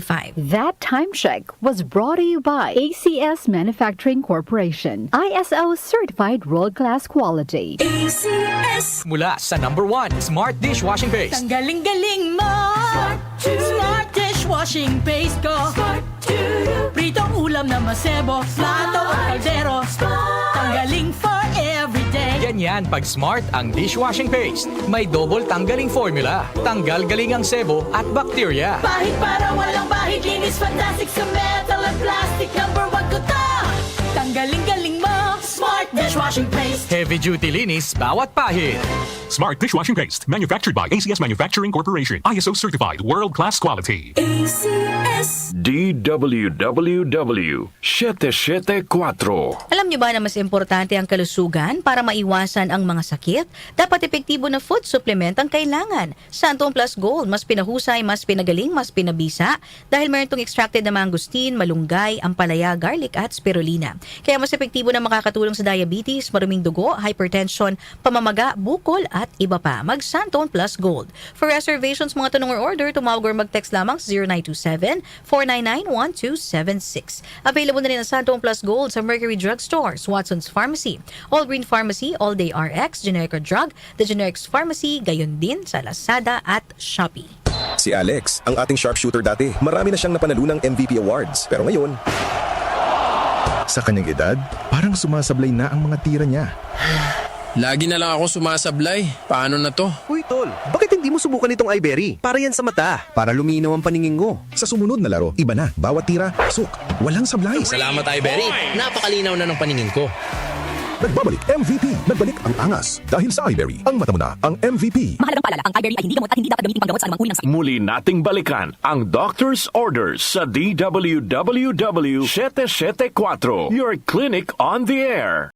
5. That time check was brought to you by ACS Manufacturing Corporation, ISO certified world-class quality. ACS! Mula sa #1 Smart Dishwashing Paste. Ang galing-galing mo! Smart dishwashing paste ko! Pritong ulam na masebo, plato o kaldero. Tanggaling for everyday. Ganyan pag Smart ang dishwashing paste. May double tanggaling formula. Tanggal galing ang sebo at bakterya. Bahid para walang bahid, linis fantastic sa metal at plastic. #1 ko to! Tanggaling-galing mo! Smart dishwashing paste. Heavy duty linis bawat pahid. Smart Dishwashing Paste, manufactured by ACS Manufacturing Corporation, ISO certified, world-class quality. ACS! DWWW 774. Alam niyo ba na mas importante ang kalusugan para maiwasan ang mga sakit? Dapat epektibo na food supplement ang kailangan. Santon Plus Gold, mas pinahusay, mas pinagaling, mas pinabisa dahil meron itong extracted na mangosteen, malunggay, ampalaya, garlic at spirulina. Kaya mas epektibo na makakatulong sa diabetes, maruming dugo, hypertension, pamamaga, bukol at iba pa. Mag Santon Plus Gold. For reservations, mga tanong or order, tumawag or mag-text lamang sa 0927-499-1276. Available na rin ang Santon Plus Gold sa Mercury Drug Stores, Watson's Pharmacy, All Green Pharmacy, All Day RX, Generica Drug, The Generics Pharmacy, gayon din sa Lazada at Shopee. Si Alex, ang ating sharpshooter dati. Marami na siyang napanalunang MVP awards. Pero ngayon, sa kanyang edad, parang sumasablay na ang mga tira niya. Lagi na lang ako sumasablay. Paano na to? Uy, tol, bakit hindi mo subukan itong iBerry? Para yan sa mata, para luminaw ang paningin ko. Sa sumunod na laro, iba na. Bawat tira, pasok. Walang sablay. Salamat, iBerry. Napakalinaw na ng paningin ko. Nagbabalik MVP. Nagbalik ang angas. Dahil sa iBerry, ang mata mo na ang MVP. Mahalagang paalala, ang iBerry ay hindi gamot at hindi dapat gamitin panggamot sa anumang uri ng sakit. Muli nating balikan ang Doctor's Orders sa DWWW 774, your clinic on the air.